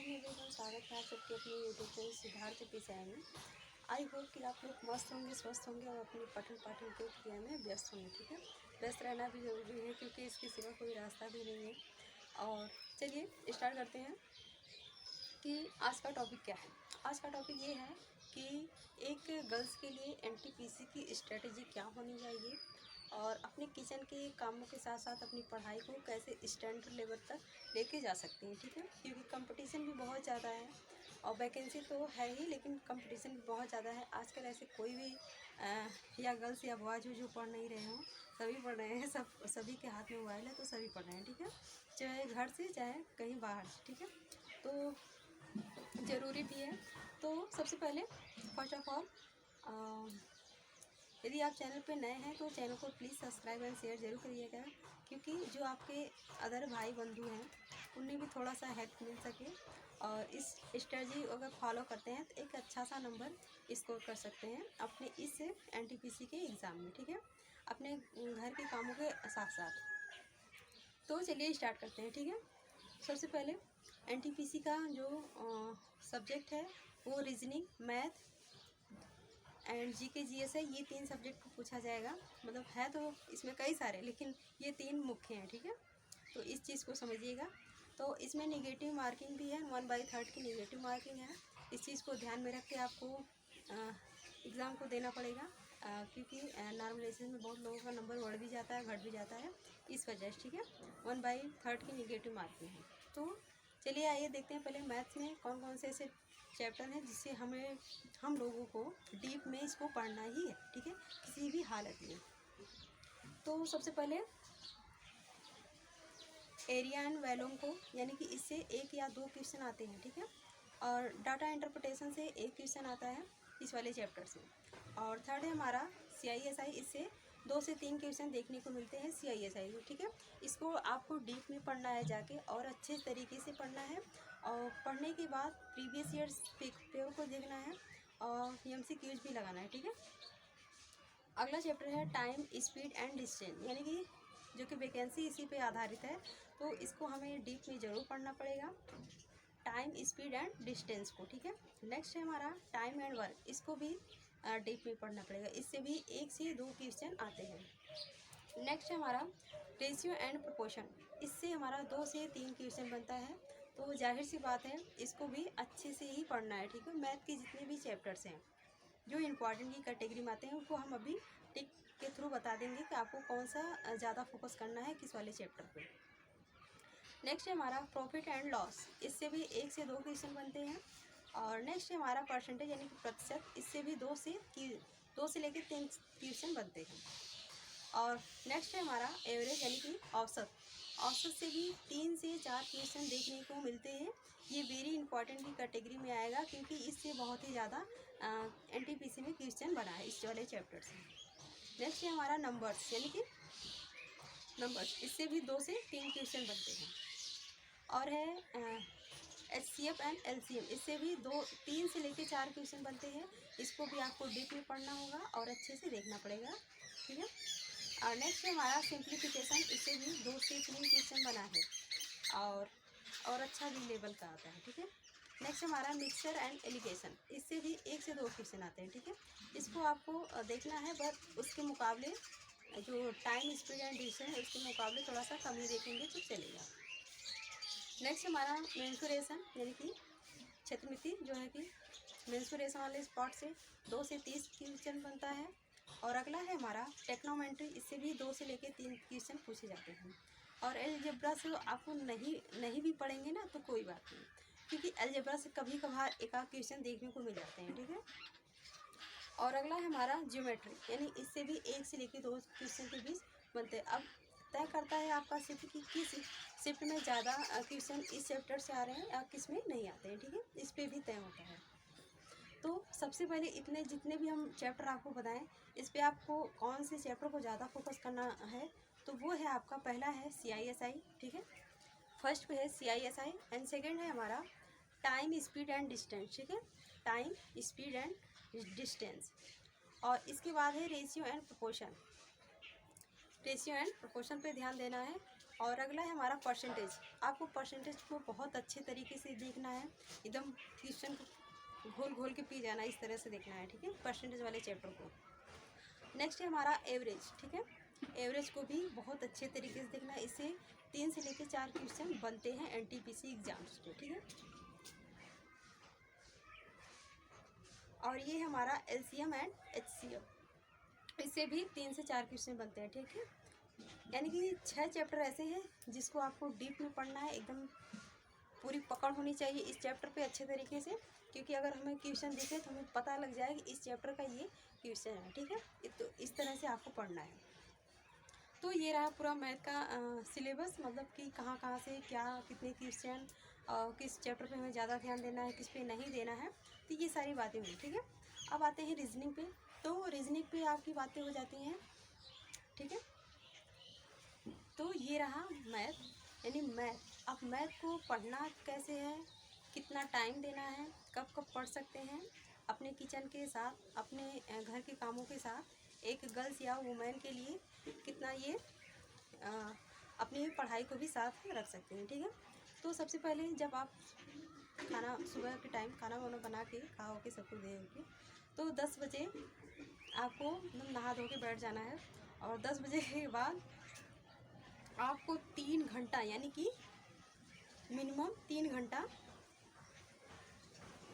Morning everyone, स्वागत है आप सबके अपने यूट्यूब चैनल सिद्धार्थ पिसाई में। आई होप कि आप लोग मस्त होंगे, स्वस्थ होंगे और अपनी पठन पाठन की क्रिया में व्यस्त होंगे। ठीक है, व्यस्त रहना भी ज़रूरी है क्योंकि इसके सिवा कोई रास्ता भी नहीं है। और चलिए स्टार्ट करते हैं कि आज का टॉपिक क्या है। आज का टॉपिक ये है कि एक गर्ल्स के लिए एनटीपीसी की स्ट्रेटजी क्या होनी चाहिए और अपने किचन के कामों के साथ साथ अपनी पढ़ाई को कैसे स्टैंडर्ड लेवल तक लेके जा सकती हैं। ठीक है, क्योंकि कंपटीशन भी बहुत ज़्यादा है और वैकेंसी तो है ही, लेकिन कंपटीशन भी बहुत ज़्यादा है। आजकल ऐसे कोई भी या गर्ल्स या बॉयज जो पढ़ नहीं रहे हों, सभी पढ़ रहे हैं। सभी के हाथ में मोबाइल है तो सभी पढ़ रहे हैं। ठीक है, चाहे घर से चाहे कहीं बाहर से। ठीक है, तो ज़रूरी भी है। तो सबसे पहले फर्स्ट ऑफ ऑल, यदि आप चैनल पर नए हैं तो चैनल को प्लीज़ सब्सक्राइब एंड शेयर ज़रूर करिएगा, क्योंकि जो आपके अदर भाई बंधु हैं उन्हें भी थोड़ा सा हेल्प मिल सके और इस स्ट्रेटजी अगर फॉलो करते हैं तो एक अच्छा सा नंबर स्कोर कर सकते हैं अपने इस एनटीपीसी के एग्ज़ाम में। ठीक है, अपने घर के कामों के साथ साथ। तो चलिए स्टार्ट करते हैं। ठीक है, सबसे पहले एनटीपीसी का जो सब्जेक्ट है वो reasoning, math and GK GS है। ये तीन सब्जेक्ट को पूछा जाएगा। मतलब है तो इसमें कई सारे, लेकिन ये तीन मुख्य हैं। ठीक है, तो इस चीज़ को समझिएगा। तो इसमें नेगेटिव मार्किंग भी है, 1/3 की नेगेटिव मार्किंग है। इस चीज़ को ध्यान में रख के आपको एग्ज़ाम को देना पड़ेगा, क्योंकि नॉर्मलाइजेशन में बहुत लोगों का नंबर बढ़ भी जाता है, घट भी जाता है, इस वजह से। ठीक है, 1/3 की नेगेटिव मार्किंग है। तो चलिए आइए देखते हैं पहले मैथ्स में कौन कौन से ऐसे चैप्टर हैं जिससे हम लोगों को डीप में इसको पढ़ना ही है। ठीक है, किसी भी हालत में। तो सबसे पहले एरिया एंड वैल्यूम को, यानी कि इससे एक या दो क्वेश्चन आते हैं। ठीक है, और डाटा इंटरप्रिटेशन से एक क्वेश्चन आता है इस वाले चैप्टर से। और थर्ड है हमारा CISI, इससे 2 से 3 क्वेश्चन देखने को मिलते हैं CISI को। ठीक है, इसको आपको डीप में पढ़ना है जाके और अच्छे तरीके से पढ़ना है। और पढ़ने के बाद प्रीवियस ईयर्स पेपर को देखना है और MCQs भी लगाना है। ठीक है, अगला चैप्टर है टाइम, स्पीड एंड डिस्टेंस, यानी कि जो कि वैकेंसी इसी पे आधारित है, तो इसको हमें डीप में ज़रूर पढ़ना पड़ेगा, टाइम, स्पीड एंड डिस्टेंस को। ठीक है, नेक्स्ट है हमारा टाइम एंड वर्क, इसको भी डीप में पढ़ना पड़ेगा। इससे भी 1 से 2 क्वेश्चन आते हैं। नेक्स्ट है हमारा रेशियो एंड प्रोपोर्शन, इससे हमारा 2 से 3 क्वेश्चन बनता है। तो जाहिर सी बात है इसको भी अच्छे से ही पढ़ना है। ठीक है, मैथ के जितने भी चैप्टर्स हैं जो इम्पॉर्टेंट की कैटेगरी में आते हैं उनको हम अभी टिक के थ्रू बता देंगे कि आपको कौन सा ज़्यादा फोकस करना है किस वाले चैप्टर पे। नेक्स्ट है हमारा प्रॉफिट एंड लॉस, इससे भी 1 से 2 क्वेश्चन बनते हैं। और नेक्स्ट है हमारा परसेंटेज, यानी कि प्रतिशत, इससे भी 2 से लेकर 3 क्वेश्चन बनते हैं। और नेक्स्ट है हमारा एवरेज, यानी कि औसत, औसत से भी 3 से 4 क्वेश्चन देखने को मिलते हैं। ये वेरी इंपॉर्टेंट की कैटेगरी में आएगा, क्योंकि इससे बहुत ही ज़्यादा एनटीपीसी में क्वेश्चन बना है इस वाले चैप्टर से। नेक्स्ट है हमारा नंबर्स, यानी कि नंबर्स, इससे भी 2 से 3 क्वेश्चन बनते हैं। और है HCF एंड LCM, इससे भी 3 से लेकर 4 क्वेश्चन बनते हैं। इसको भी आपको डीप में पढ़ना होगा और अच्छे से देखना पड़ेगा। ठीक है, और नेक्स्ट है हमारा सिंप्लीफिकेशन, इससे भी 2 से 3 क्वेश्चन बना है और अच्छा भी लेवल का आता है। ठीक है, नेक्स्ट हमारा मिक्सचर एंड एलिगेशन, इससे भी 1 से 2 क्वेश्चन आते हैं। ठीक है, इसको आपको देखना है, बट उसके मुकाबले जो टाइम, स्पीड एंड डिस्टेंस है उसके मुकाबले थोड़ा सा कम ही देखेंगे तो चलेगा। नेक्स्ट हमारा मेंसुरेशन, यानी कि क्षेत्रमिति, जो है कि मेंसुरेशन वाले स्पॉट से 2 से 30 क्वेश्चन बनता है। और अगला है हमारा टेक्नोमेंट्री, इससे भी 2 से लेकर 3 क्वेश्चन पूछे जाते हैं। और अलजेब्रा से आपको नहीं भी पढ़ेंगे ना तो कोई बात नहीं, क्योंकि अलजेब्रा से कभी कभार एक आध क्वेश्चन देखने को मिल जाते हैं। ठीक है, और अगला है हमारा ज्योमेट्री, यानी इससे भी 1 से लेकर 2 क्वेश्चन के बीच बनते हैं। अब तय करता है आपका शिफ्ट कि किस शिफ्ट में ज़्यादा क्वेश्चन इस चैप्टर से आ रहे हैं या किस में नहीं आते हैं। ठीक है, इस पर भी तय होता है। तो सबसे पहले इतने जितने भी हम चैप्टर आपको बताएं, इस पर आपको कौन से चैप्टर को ज़्यादा फोकस करना है, तो वो है आपका पहला है CISI। ठीक है, फर्स्ट पे है CISI एंड सेकेंड है हमारा टाइम, स्पीड एंड डिस्टेंस। ठीक है, टाइम, स्पीड एंड डिस्टेंस। और इसके बाद है ratio and proportion. Ratio and proportion पे ध्यान देना है, और अगला है हमारा परसेंटेज। आपको परसेंटेज को बहुत अच्छे तरीके से देखना है, एकदम क्वेश्चन को घोल घोल के पी जाना, इस तरह से देखना है, ठीक है, परसेंटेज वाले चैप्टर को। नेक्स्ट है हमारा एवरेज, ठीक है। एवरेज को भी बहुत अच्छे तरीके से देखना है, इससे 3 से लेकर 4 क्वेश्चन बनते हैं एनटीपीसी एग्जाम्स पे, ठीक है। और ये हमारा एलसीएम एंड एचसीएम, इससे भी 3 से 4 क्वेश्चन बनते हैं, ठीक है। यानी कि 6 चैप्टर ऐसे हैं जिसको आपको डीप में पढ़ना है, एकदम पूरी पकड़ होनी चाहिए इस चैप्टर पे अच्छे तरीके से, क्योंकि अगर हमें क्वेश्चन दिखे तो हमें पता लग जाए कि इस चैप्टर का ये क्वेश्चन है, ठीक है। तो इस तरह से आपको पढ़ना है। तो ये रहा पूरा मैथ का सिलेबस, मतलब कि कहाँ कहाँ से क्या कितने क्वेश्चन, किस चैप्टर पे हमें ज़्यादा ध्यान देना है, किस पे नहीं देना है, तो ये सारी बातें हुई, ठीक है। अब आते हैं रीजनिंग पे। तो रीजनिंग पे आपकी बातें हो जाती हैं, ठीक है। तो ये रहा मैथ, यानी मैथ। अब मैथ को पढ़ना कैसे है, कितना टाइम देना है, कब कब पढ़ सकते हैं, अपने किचन के साथ, अपने घर के कामों के साथ एक गर्ल्स या वुमेन के लिए कितना ये अपनी पढ़ाई को भी साथ रख सकते हैं, ठीक है। तो सबसे पहले जब आप खाना सुबह के टाइम खाना वाना बना के खा के सबको दे के, तो 10 बजे आपको नहा धो के बैठ जाना है, और 10 बजे के बाद आपको 3 घंटा, यानी कि मिनिमम 3 घंटा,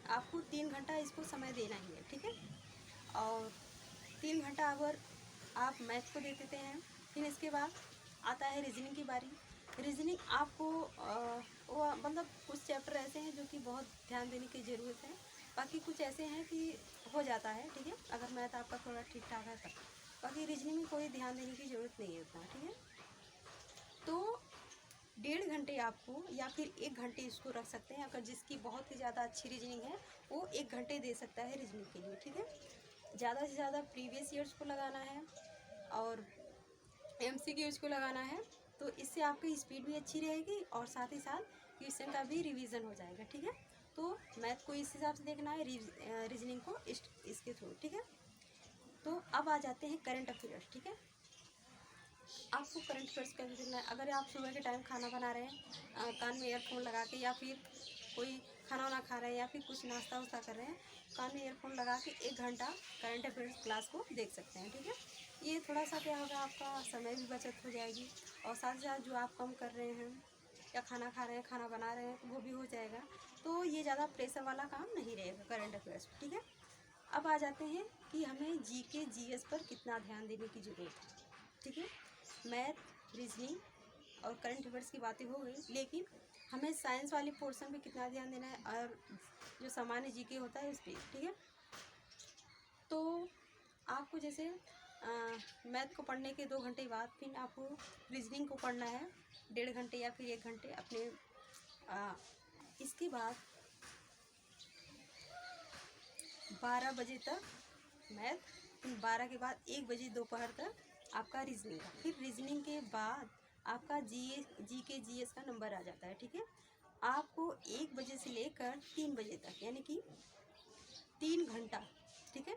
आपको 3 घंटा इसको समय देना ही है, ठीक है। और 3 घंटा अगर आप मैथ को दे देते हैं, फिर इसके बाद आता है रीजनिंग की बारी। रीजनिंग आपको मतलब कुछ चैप्टर ऐसे हैं जो कि बहुत ध्यान देने की ज़रूरत है, बाकी कुछ ऐसे हैं कि हो जाता है, ठीक है, अगर मैथ आपका थोड़ा ठीक ठाक है तब। बाकी रीजनिंग में कोई ध्यान देने की ज़रूरत नहीं है उतना, ठीक है। तो 1.5 घंटे आपको या फिर 1 घंटे इसको रख सकते हैं। अगर जिसकी बहुत ही ज़्यादा अच्छी रीजनिंग है वो 1 घंटे दे सकता है रीजनिंग के लिए, ठीक है। ज़्यादा से ज़्यादा प्रीवियस ईयर्स को लगाना है और एमसीक्यूज को लगाना है, तो इससे आपकी स्पीड भी अच्छी रहेगी और साथ ही साथ क्वेश्चन का भी रिवीजन हो जाएगा, ठीक है। तो मैथ को इस हिसाब से देखना है, रीजनिंग को इसके थ्रू, ठीक है। तो अब आ जाते हैं करंट अफेयर्स, ठीक है। आपको करंट अफेयर्स कैसे देखना है, अगर आप सुबह के टाइम खाना बना रहे हैं कान में ईयरफोन लगा के, या फिर कोई खाना वाना खा रहे हैं, या फिर कुछ नाश्ता वास्ता कर रहे हैं, कान में ईयरफोन लगा के 1 घंटा करंट अफेयर्स क्लास को देख सकते हैं, ठीक है। ये थोड़ा सा क्या होगा, आपका समय भी बचत हो जाएगी, और साथ ही साथ जो आप कम कर रहे हैं या खाना खा रहे हैं, खाना बना रहे हैं, वो भी हो जाएगा। तो ये ज़्यादा प्रेशर वाला काम नहीं रहेगा करंट अफेयर्स, ठीक है। अब आ जाते हैं कि हमें जीके जीएस पर कितना ध्यान देने की ज़रूरत है, ठीक है। मैथ, रीजनिंग और करंट अफेयर्स की बातें हो गई, लेकिन हमें साइंस वाले पोर्शन पे कितना ध्यान देना है, और जो सामान्य जीके होता है उस पर, ठीक है। तो आपको जैसे मैथ को पढ़ने के 2 घंटे बाद फिर आपको रीजनिंग को पढ़ना है 1.5 घंटे या फिर 1 घंटे अपने इसके बाद 12 बजे तक मैथ, फिर 12 के बाद 1 बजे दोपहर तक आपका रीजनिंग का, फिर रीजनिंग के बाद आपका जीके जीएस का नंबर आ जाता है, ठीक है। आपको 1 बजे से लेकर 3 बजे तक, यानी कि 3 घंटा, ठीक है,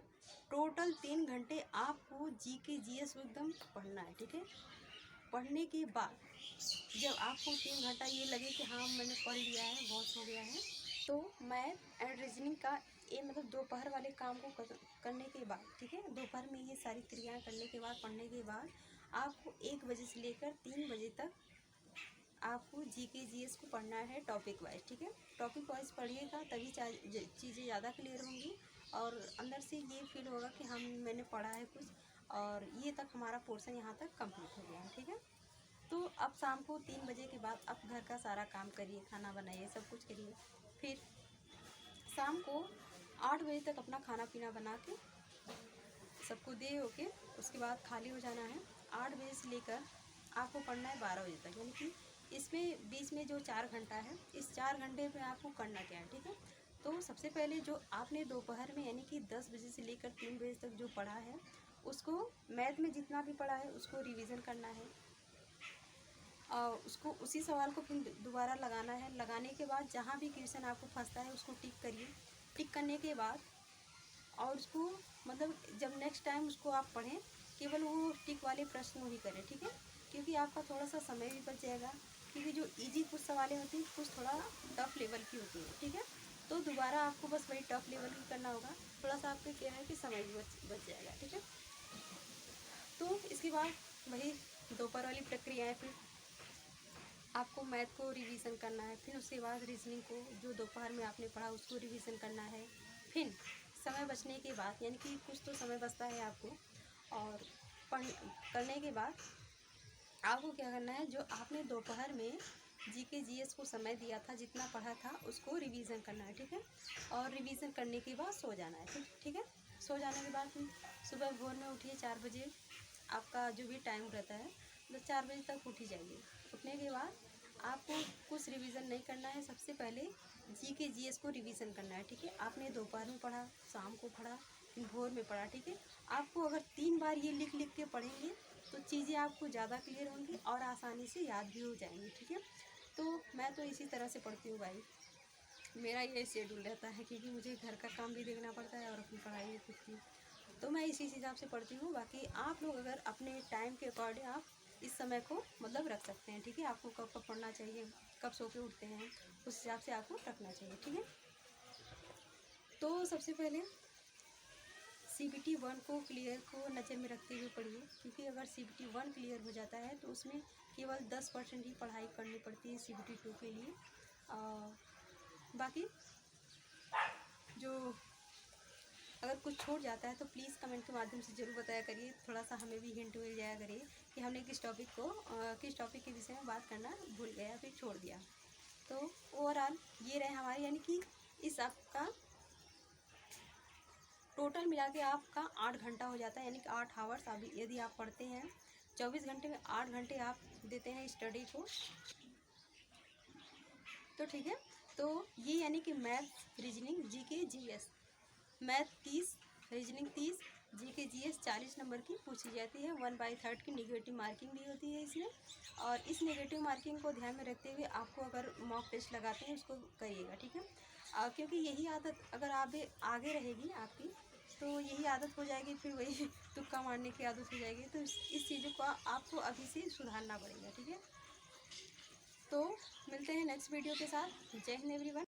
टोटल 3 घंटे आपको जीके जीएस को एकदम पढ़ना है, ठीक है। पढ़ने के बाद जब आपको 3 घंटा ये लगे कि हाँ मैंने पढ़ लिया है, बहुत हो गया है, तो मैथ एंड रीजनिंग का ये मतलब दोपहर वाले काम को करने के बाद, ठीक है, दोपहर में ये सारी क्रियाएं करने के बाद, पढ़ने के बाद आपको 1 बजे से लेकर 3 बजे तक आपको जीके जीएस को पढ़ना है टॉपिक वाइज, ठीक है। टॉपिक वाइज पढ़िएगा तभी चीज़ें ज़्यादा क्लियर होंगी, और अंदर से ये फील होगा कि हम मैंने पढ़ा है कुछ, और ये तक हमारा पोर्शन यहाँ तक कंप्लीट हो गया है, ठीक है। तो अब शाम को 3 बजे के बाद आप घर का सारा काम करिए, खाना बनाइए, सब कुछ करिए, फिर शाम को 8 बजे तक अपना खाना पीना बना के सबको दे होके उसके बाद खाली हो जाना है। 8 बजे से लेकर आपको पढ़ना है 12 बजे तक, यानी कि इसमें बीच में जो 4 घंटा है, इस 4 घंटे में आपको करना क्या है, ठीक है। तो सबसे पहले जो आपने दोपहर में यानी कि 10 बजे से लेकर 3 बजे तक जो पढ़ा है, उसको मैथ में जितना भी पढ़ा है उसको रिवीजन करना है, और उसको उसी सवाल को फिर दोबारा लगाना है। लगाने के बाद जहाँ भी क्वेश्चन आपको फंसता है उसको टिक करिए। टिक करने के बाद और उसको मतलब जब नेक्स्ट टाइम उसको आप पढ़ें, केवल वो टिक वाले प्रश्न ही करें, ठीक है। क्योंकि आपका थोड़ा सा समय भी बच जाएगा, क्योंकि जो इजी कुछ सवालें होती हैं कुछ थोड़ा टफ लेवल की होती हैं, ठीक है। तो दोबारा आपको बस वही टफ लेवल की करना होगा, थोड़ा सा आपके क्या है कि समय भी बच जाएगा, ठीक है। तो इसके बाद वही दोपहर वाली प्रक्रिया है, फिर आपको मैथ को रिवीजन करना है, फिर उसके बाद रीजनिंग को जो दोपहर में आपने पढ़ा उसको रिवीजन करना है। फिर समय बचने के बाद, यानी कि कुछ तो समय बचता है आपको, और पढ़ करने के बाद आपको क्या करना है, जो आपने दोपहर में जीके जीएस को समय दिया था, जितना पढ़ा था उसको रिवीजन करना है, ठीक है। और रिवीजन करने के बाद सो जाना है, ठीक है। सो जाने के बाद फिर सुबह भोर में उठिए 4 बजे, आपका जो भी टाइम रहता है तो 4 बजे तक उठ ही जाइए। उठने के बाद आपको कुछ रिवीजन नहीं करना है, सबसे पहले जीके जीएस को रिवीजन करना है, ठीक है। आपने दोपहर में पढ़ा, शाम को पढ़ा, फिर भोर में पढ़ा, ठीक है। आपको अगर 3 बार ये लिख लिख के पढ़ेंगे तो चीज़ें आपको ज़्यादा क्लियर होंगी और आसानी से याद भी हो जाएंगी, ठीक है। तो मैं तो इसी तरह से पढ़ती हूँ भाई, मेरा ये शेड्यूल रहता है, क्योंकि मुझे घर का काम भी देखना पड़ता है और अपनी पढ़ाई भी खुद की, तो मैं इसी हिसाब से पढ़ती हूँ। बाकी आप लोग अगर अपने टाइम के अकॉर्डिंग आप इस समय को मतलब रख सकते हैं, ठीक है। आपको कब कब पढ़ना चाहिए, कब सो के उठते हैं, उस हिसाब से आपको रखना चाहिए, ठीक है। तो सबसे पहले CBT 1 को क्लियर को नज़र में रखते हुए पढ़िए, क्योंकि अगर CBT 1 क्लियर हो जाता है तो उसमें केवल 10% ही पढ़ाई करनी पड़ती है CBT 2 के लिए। बाकी जो अगर कुछ छूट जाता है तो प्लीज़ कमेंट के माध्यम से ज़रूर बताया करिए, थोड़ा सा हमें भी हिंट मिल जाया करिए कि हमने किस टॉपिक के विषय में बात करना भूल गया, फिर छोड़ दिया। तो ओवरऑल ये रहे हमारे, यानी कि इस आपका टोटल मिला के आपका 8 घंटा हो जाता है, यानी कि 8 आवर्स। अभी यदि आप पढ़ते हैं 24 घंटे में 8 घंटे आप देते हैं स्टडी को, तो ठीक है। तो ये यानी कि math, reasoning, GK GS, math 30, reasoning 30, GK GS 40 number की पूछी जाती है। 1/3 की नेगेटिव मार्किंग भी होती है इसमें, और इस नेगेटिव मार्किंग को ध्यान में रखते हुए आपको अगर मॉक टेस्ट लगाते हैं उसको करिएगा, ठीक है। क्योंकि यही आदत अगर आप आगे रहेगी आपकी, तो यही आदत हो जाएगी, फिर वही तुक्का मारने की आदत हो जाएगी। तो इस चीज़ों को आपको अभी से सुधारना पड़ेगा, ठीक है। तो मिलते हैं नेक्स्ट वीडियो के साथ। जय हिंद एवरीवन।